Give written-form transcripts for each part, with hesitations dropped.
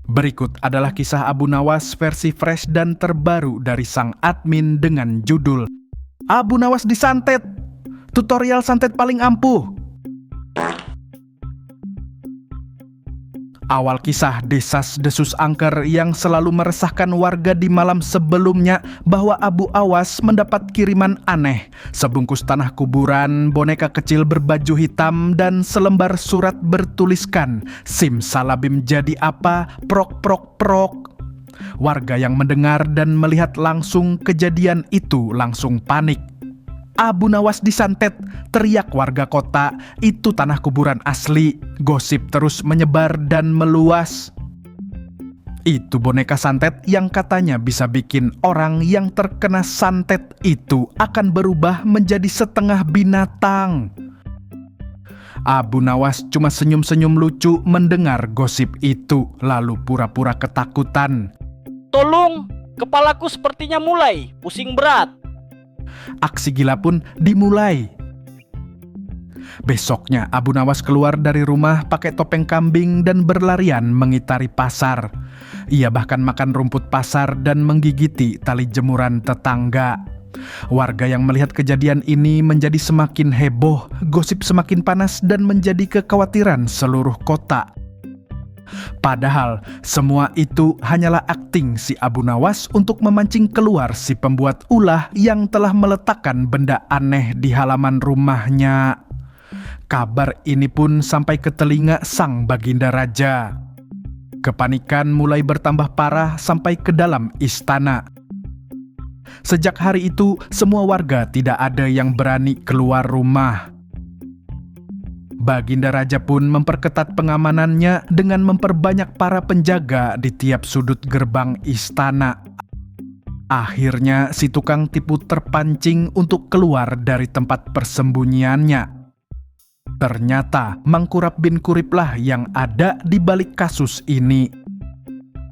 Berikut adalah kisah Abu Nawas versi fresh dan terbaru dari sang admin dengan judul Abu Nawas disantet, tutorial santet paling ampuh. Awal kisah desas-desus angker yang selalu meresahkan warga di malam sebelumnya bahwa Abu Awas mendapat kiriman aneh, sebungkus tanah kuburan, boneka kecil berbaju hitam, dan selembar surat bertuliskan simsalabim jadi apa, prok prok prok. Warga yang mendengar dan melihat langsung kejadian itu langsung panik. Abu Nawas disantet, teriak warga kota, itu tanah kuburan asli. Gosip terus menyebar dan meluas. Itu boneka santet yang katanya bisa bikin orang yang terkena santet itu akan berubah menjadi setengah binatang. Abu Nawas cuma senyum-senyum lucu mendengar gosip itu, lalu pura-pura ketakutan. Tolong, kepalaku sepertinya mulai pusing berat. Aksi gila pun dimulai. Besoknya Abu Nawas keluar dari rumah pakai topeng kambing dan berlarian mengitari pasar. Ia bahkan makan rumput pasar dan menggigiti tali jemuran tetangga. Warga yang melihat kejadian ini menjadi semakin heboh, gosip semakin panas dan menjadi kekhawatiran seluruh kota. Padahal semua itu hanyalah akting si Abu Nawas untuk memancing keluar si pembuat ulah yang telah meletakkan benda aneh di halaman rumahnya. Kabar ini pun sampai ke telinga sang Baginda Raja. Kepanikan mulai bertambah parah sampai ke dalam istana. Sejak hari itu, semua warga tidak ada yang berani keluar rumah. Baginda Raja pun memperketat pengamanannya dengan memperbanyak para penjaga di tiap sudut gerbang istana. Akhirnya si tukang tipu terpancing untuk keluar dari tempat persembunyiannya. Ternyata Mangkurap bin Kuriplah yang ada di balik kasus ini.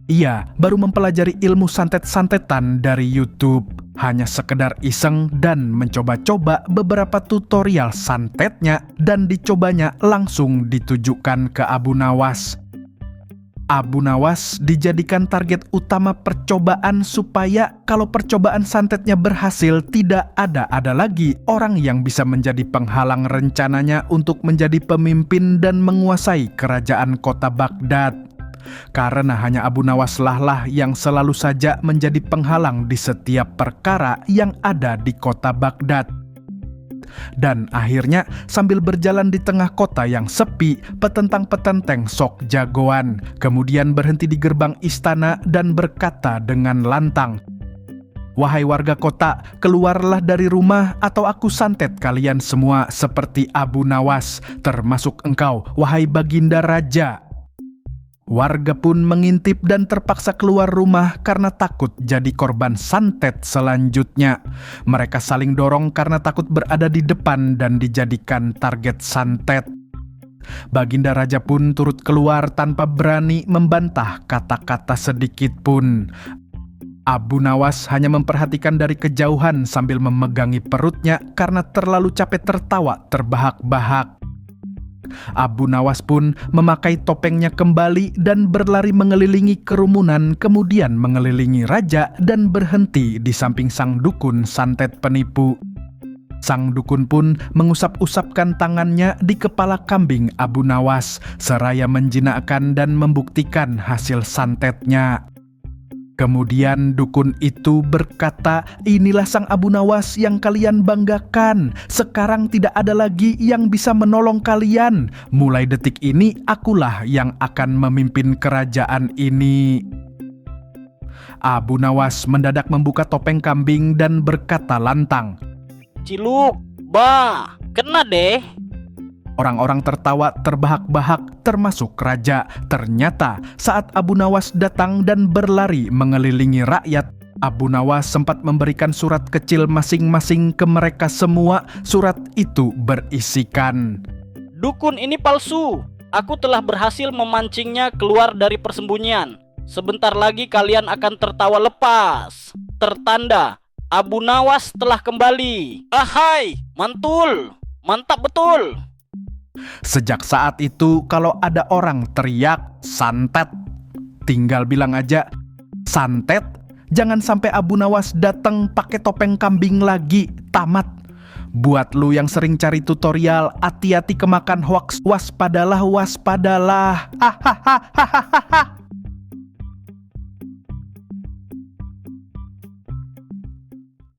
Ia baru mempelajari ilmu santet-santetan dari YouTube, hanya sekedar iseng dan mencoba-coba beberapa tutorial santetnya dan dicobanya langsung ditujukan ke Abu Nawas. Abu Nawas dijadikan target utama percobaan supaya kalau percobaan santetnya berhasil tidak ada lagi orang yang bisa menjadi penghalang rencananya untuk menjadi pemimpin dan menguasai kerajaan kota Baghdad. Karena hanya Abu Nawas lah yang selalu saja menjadi penghalang di setiap perkara yang ada di kota Baghdad. Dan akhirnya sambil berjalan di tengah kota yang sepi, petentang-petenteng sok jagoan kemudian berhenti di gerbang istana dan berkata dengan lantang, "Wahai warga kota, keluarlah dari rumah atau aku santet kalian semua seperti Abu Nawas, termasuk engkau, wahai Baginda Raja." Warga pun mengintip dan terpaksa keluar rumah karena takut jadi korban santet selanjutnya. Mereka saling dorong karena takut berada di depan dan dijadikan target santet. Baginda Raja pun turut keluar tanpa berani membantah kata-kata sedikit pun. Abu Nawas hanya memperhatikan dari kejauhan sambil memegangi perutnya karena terlalu capek tertawa terbahak-bahak. Abu Nawas pun memakai topengnya kembali dan berlari mengelilingi kerumunan, kemudian mengelilingi raja dan berhenti di samping sang dukun santet penipu. Sang dukun pun mengusap-usapkan tangannya di kepala kambing Abu Nawas, seraya menjinakkan dan membuktikan hasil santetnya. Kemudian dukun itu berkata, "Inilah sang Abu Nawas yang kalian banggakan. Sekarang tidak ada lagi yang bisa menolong kalian. Mulai detik ini akulah yang akan memimpin kerajaan ini." Abu Nawas mendadak membuka topeng kambing dan berkata lantang, Ciluk, bah, kena deh. Orang-orang tertawa terbahak-bahak termasuk raja. Ternyata saat Abu Nawas datang dan berlari mengelilingi rakyat, Abu Nawas sempat memberikan surat kecil masing-masing ke mereka semua. Surat itu berisikan, Dukun ini palsu. Aku telah berhasil memancingnya keluar dari persembunyian. Sebentar lagi kalian akan tertawa lepas. Tertanda, Abu Nawas telah kembali. Ahai, mantul, mantap betul. Sejak saat itu kalau ada orang teriak santet, Tinggal bilang aja, santet, jangan sampai Abu Nawas datang pakai topeng kambing lagi, tamat. Buat lu yang sering cari tutorial, hati-hati kemakan hoax, waspadalah, waspadalah. Hahaha.